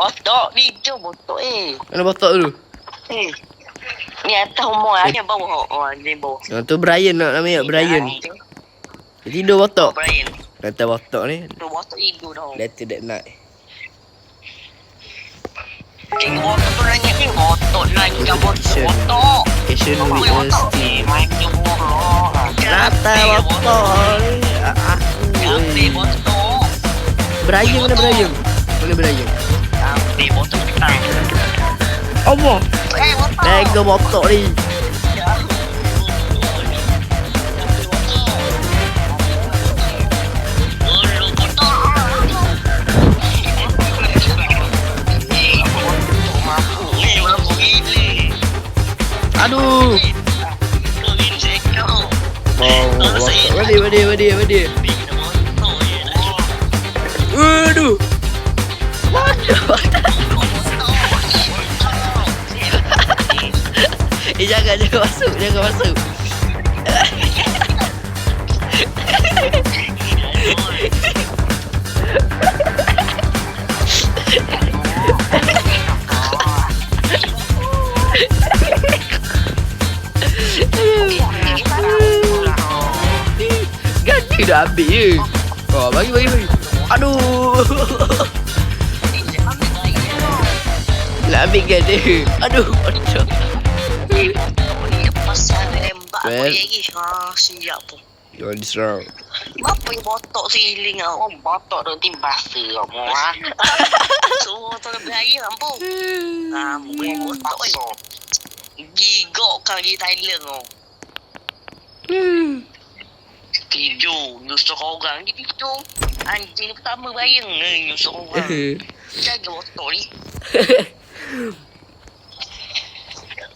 Botok ni tu botok Mana botok tu? Ni atas umur aja bawah. Oh ni bawah. Yang tu Brian namanya Brian. Dia tidur botok. Brian. Kata botok ni. Tu botok tidur dah. Later that night. Botok tu nanya ni botok nanya botok. Vacation Botok with us. main jumlah. Rata botok ni. Ni botok. Brian mana Brian? Mana Brian? Ni botok petang. Allah. Botok. Lega botok ni. Aduh. Wadi. Aduh. Jangan masuk. Ganti dah habis je. Oh, bagi. Aduh. Nak ambil kan dia. Aduh, bodoh. Pasal lembak lagi. Siap pun. You on this round. Apa yang botok siling kau? Botok tu timbas kamu ah. So tu bahaya kampung. Botok tu. Gigok kau di Thailand kau. Tidur nyusuk orang gitu. Anjing pertama bayang nyusuk orang. Jaga botok ni.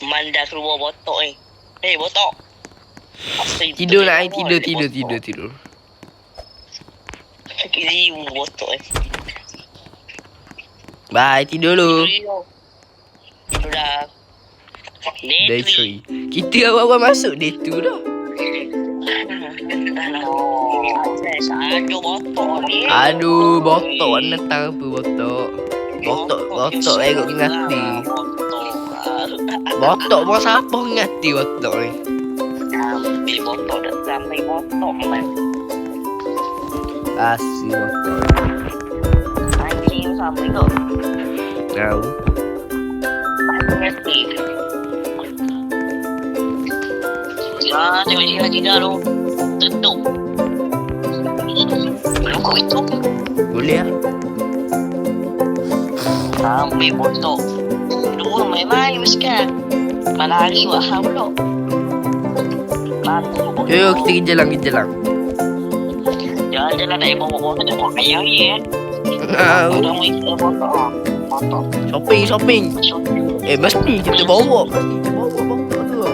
Manda keluar botok ni. Botok. Tidur nak tidur. Kiri botok ni. Bye, tidur dulu. Tidur dah. Day 3. Kita awal-awal masuk day 2 dah. Aduh, botok warna tahu apa botok. Botok egok ngati. Botok bos apa ngati botok ni. Sampai botok dah sampai botok man. Asyik botok. Anjing sampai kau. Tahu. Ngati. Ya, tengok dia tu. Tutup. Kau itu Boleh lah. sampai botok. Dua main sekarang. Mana hari waham pula. Yo, kita kerja lang. Jalan-jalan nak bawa botok ayah ye. Orang ikut botok. Shopping. Mesti kita bawa botok tu.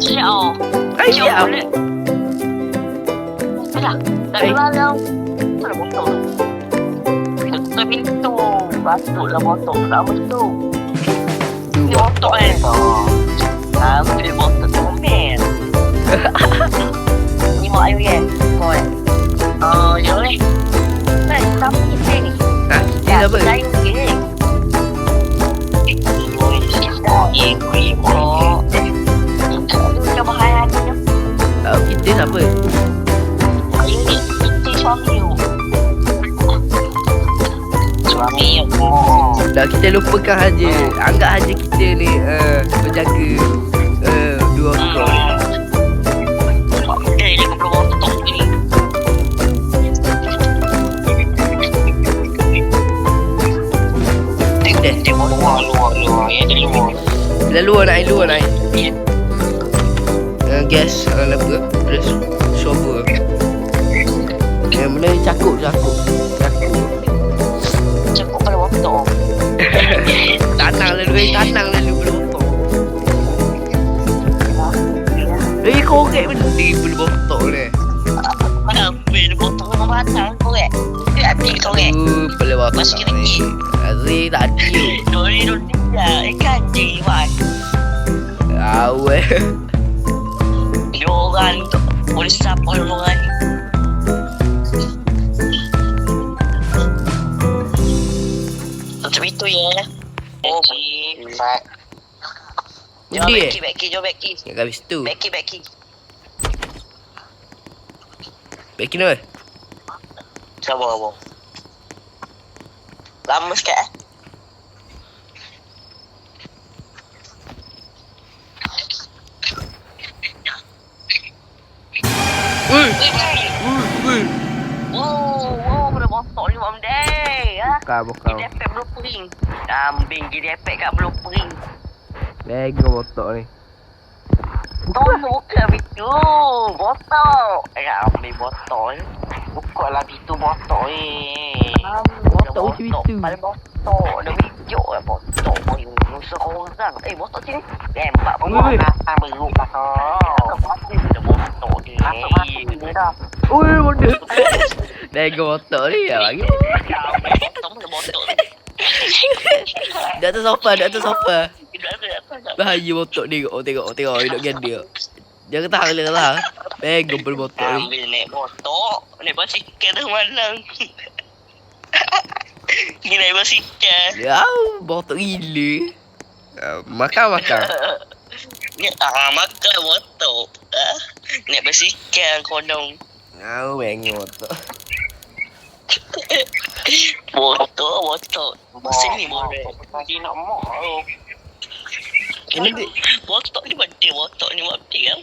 Siap. Siap. Dah lalu. Mana botok? Tutup pintu. Basuklah botok dalam tu. Ni botok Ambil botok tu men. Ni mak ayu ye. Kau yo ni. Tapi ni ni. Ni apa? Lain ni. Kita bahaya ni. Kita siapa? Ini suami aku. Dah kita lupakan aja. Anggap aja kita ni berjaga dua orang. Dia perlu botok ni. Dia luar. Ya dia luar. Dah luar naik. Gas apa? Terus shower. Yang mana ni cakup. Cukup pada botok. Tanang lalu belum botok. Korek benda belum botok ni. Mana ambil botok dengan batang korek. Dia ambil korek. Boleh botok Masuk ni. lagi. Aziz tak ada. Dori dah. Kaji wan. Awe. Dua orang tu. Boleh siapa orang ni. tutup pintu ya. Oh, baik. Jom Undi jom Becky. Kat habis tu Becky. Becky ni Sabar, abang. Lama sikit Ui Wow, boleh botok ni Mak Mendek. Bukan Gini efek belum pering. Kambing gini efek kat belum pering. Bego botok ni Tolong buka pintu. Botok. Ambil botok ni. Buka lah pintu botok ni. Botok uci pintu. Pada botok. Dah bijak lah botok. Nusa orang. Botok sini. Tembak pun. Ui. Nasang beruk lah kau. Dah botok ni. Masuk ni dah. Ui bodoh Bego botok ni ya bagi Botok mana botok ni? Di atas sofa Bahaya botok ni Tengok Dia nak ganda Dia kata tahan Bego botok ni Ambil naik botok. Naik basikal tu malang. Ni naik basikal. Ya botok gila Makan Makan botok. Naik basikal kodong. Bego botok Botok. Sini boleh. Tadi nak mak tu. Ini dia Botok ni benda. Botok ni benda kan.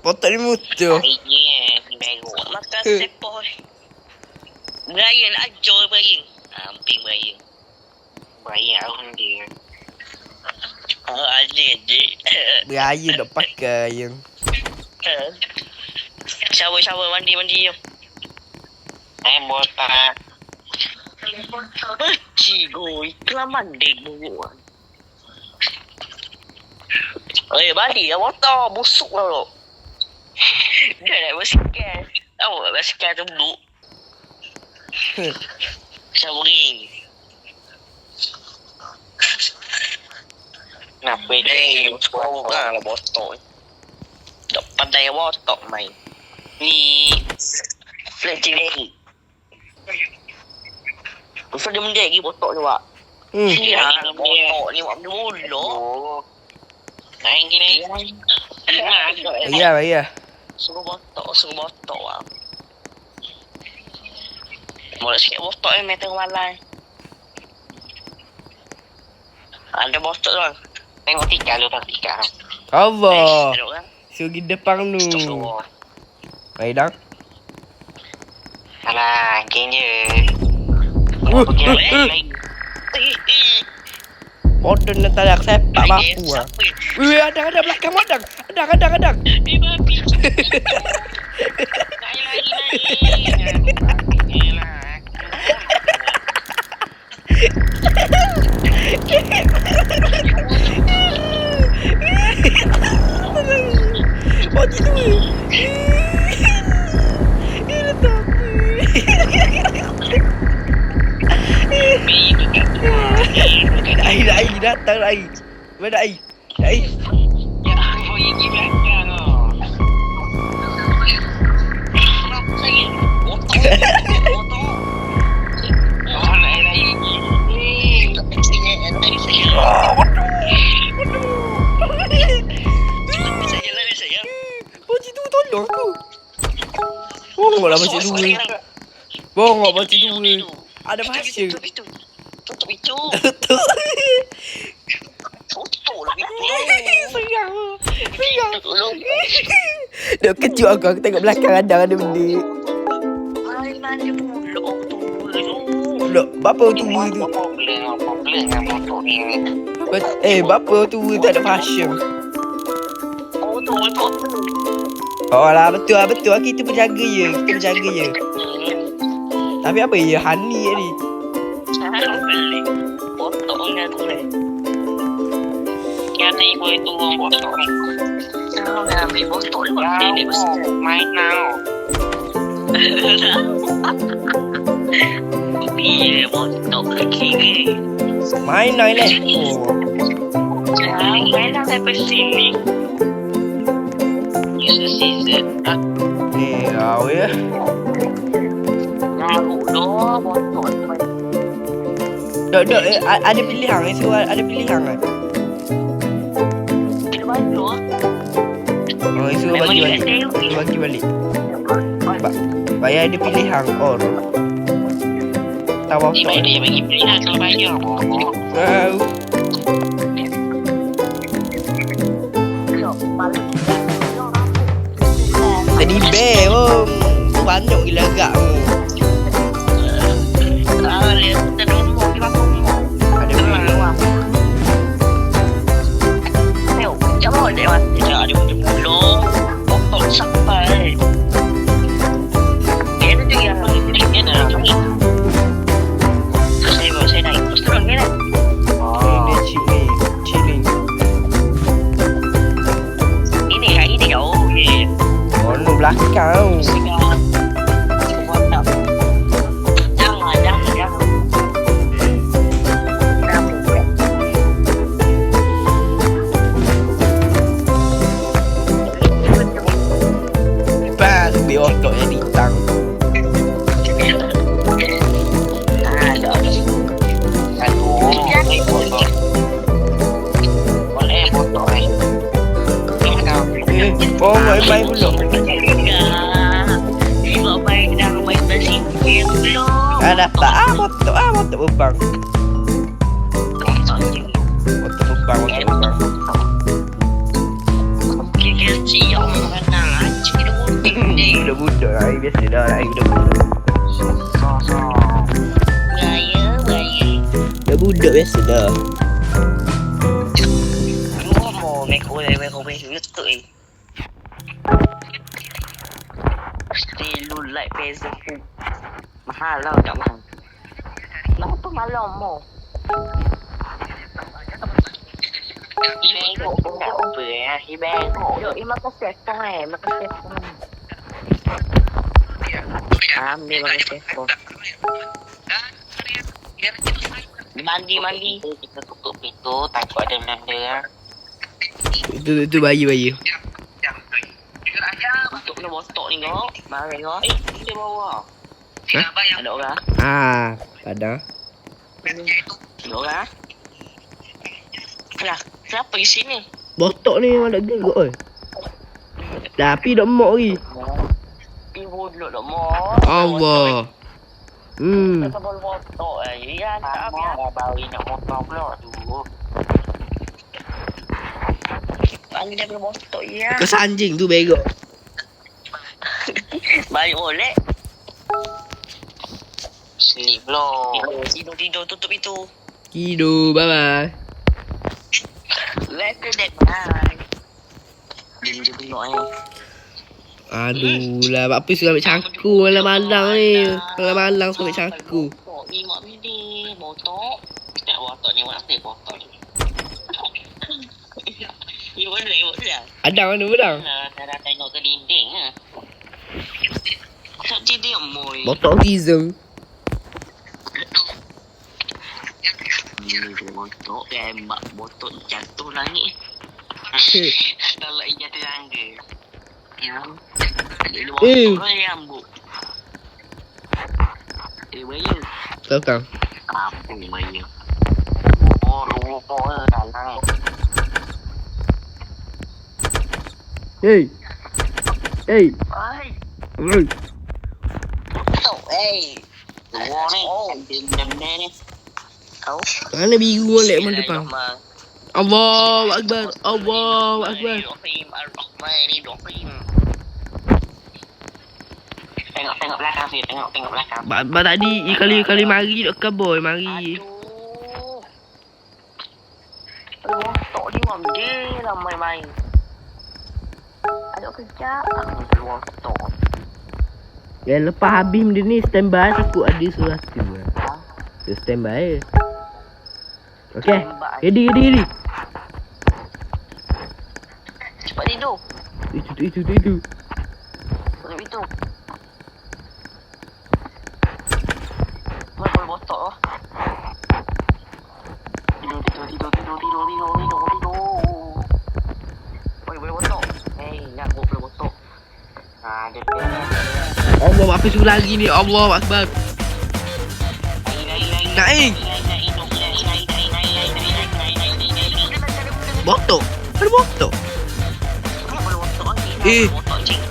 Botok ni mutu Makan sepoi. Beraya nak ajar beraya. Hampir beraya. Beraya aku dia. Ada. Beraya nak pakai yang Shower mandi jom. Botak. Cigo, iklan mandi buruk. Balik lah botak. Busuk lah tu. Dia naik basikal. Tahu tak basikal tu duduk. Showering. Kenapa dia? Orang lah botak. Tak pandai botak main. Ni flexibility. Kenapa dia mendek lagi botak ni, Wak? Botak ni, Wak, mula. Main gini. Ya Suruh botak, Wak. Mula sikit botak ni, main tengah malam. Ada botak tu, bang. Tengok tikar lu, tikar. Allah Duduk kan? Sugi depan tu Tunggu. Baik dah Alah, geng je. Bodoh nak tak sepak bapu lah Wih ada belakang madang Ada Ni babi. Bagi tu Ini tak Air datang air Mana air Ya, aku pergi belakang oh. Bocik tu tolong aku Bongok lah bocik dua Bongok bocik dua Ada bahasa Tutup itu. Tutup Tutup lah itu. Sayang Tolong. Dia kejut aku tengok belakang ada benda Mana pula tu. Look, bapa tua tu Apa motor ni. Bapa tua tak ada fashion Oh tu motor. Oh lah betul kita berjaga je Tapi apa ya honey ni Saya beli motor dengan tu ni. Yang ni boleh turun motor ni. Jangan ambil motor ni mesti main now. Iya motor kiri. Main lah ni Main lah sampai sini. Season. Kau ya Aku dah motor. Dok, ada pilihan. Isu ada pilihan kan? Kita baju. Oh, isu bagi balik. Isu bagi balik. Bayar ada pilihan or. Tahu Dia bagi pilihan kalau baju. Wow. Tadi bear bang. Tu banyak gila agak. Lihat terus mau di bakung. Ada pilihan. Jangan lewat. Jangan ada belum. Potong sampai. Dia tu yang dia dah. Saya naik terus ni lah. Dia chilling. Ini jauh je. Oh, nu belakang. Bị otot yang ditang. Oh, main pula. Ada apa? Motor bebang. Motor bebang. Budak lah, biasa dah lah, budak. Dah budak biasa dah. Mesti lu like peasant food. Mahal lah tak mahal. Kenapa malam mo? Ibang pun tak apa ya. Ibang. Makan sepong makan sepong. Ambil makan sepong. Mandi. Kita tutup pintu, takut ada benda. Itu bayi. Untuk kena botok ni kau. Mari kau. Dia bawa. Ada orang? Ada. Ada orang? Kenapa di sini? Botok ni memang tak gerak oi. Tapi dak mok lagi. Ibu duduk dak mok. Allah. Kita boleh botok ya. Tak apa. Baru nak motor pula tu. Panggil dia boleh botok ya. Kes anjing tu begok. Balik boleh. Sleep belum. Tidur tutup itu. Tidur, bye. Let's that bye. Dia tengok Aduh lah, apa suruh ambil caku malam-malam ni. Malam-malam suruh ambil caku. Ni mak bini, botok. Tak botok ni, mana boleh botok ni. Ni boleh. Ada mana bedang? Dah tengok ke dinding ah. Tak jadi amoy. Botok autism. Botok tembak botok jatuh langit. Kalau ia terangga. Yang botok yang ambuk. Bayu. Tahu. Apa Bayu? Oh, rupa dalang. Hey. Ai. Botok, Dua ni. Benda ni. Tahu? Mana biru molek mana depan? Allahu Akbar. Tengok belakang sini, tengok belakang. Ba tadi kali mari dok boy mari. Aduh, tok ni mam dia lah main. Ada kerja, keluar tok. Ya lepas habis benda ni standby takut ada sesuatu. Dia standby. Okey. Ready. Cepat tidur. Itu. Tutup itu. Mana boleh botok lah. Tidur. Boleh botok. Nak boleh botok. Dia. Allah, apa suruh lagi ni? Allah Akbar. Lagi. Naik. Botok. Ada botok. Kenapa lu botok ni? Eh. Botok cing.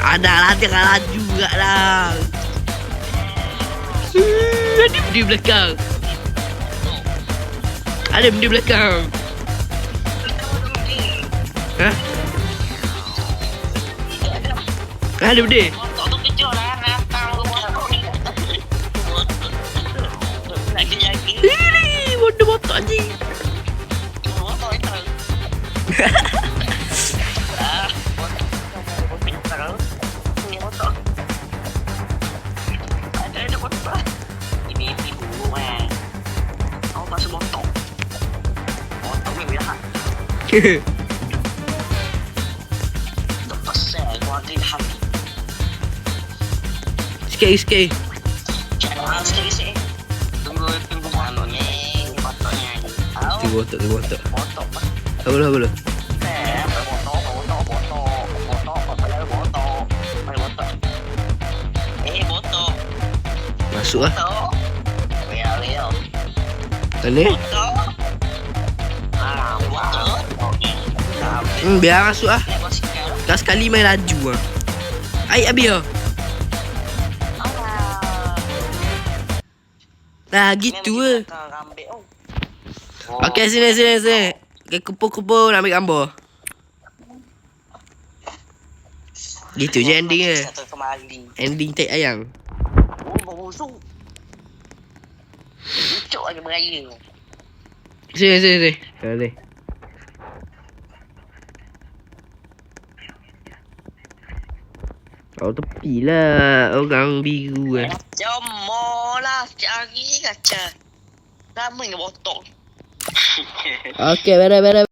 Ada lah, jangan laju juga lah. Ada di belakang. Ada di belakang. Hah? Ada benda. Botok tu kejar lah. Natang tu botok ni. Nak kejar lagi. Ih, bodoh botok anjing. Botok itu. Ada botok. Ini dulu eh. Kau masuk botok. Botok ni jahat. Tak pasal kau ada hati. Sikit. Jangan sekali. Tunggu anu ni botoknya. Tunggu botok. Botok. Apa lu? Botok. Masuk lah. Botok. Real. Mana? Botok. Botok. Biar masuk lah. Nak basikal. Dah sekali main laju lah. Air habis lah. Nah gitu lah. Okey sini. Okay, kumpul nak ambil gambar. Gitu je ending dia. Ending tak ayang. Oh, busuk. Ucuk aja beraya. Sini. Boleh. Kau tepi lah. Orang biru kan. Jomolah cari kaca. Lama ke botok. Okey, beres.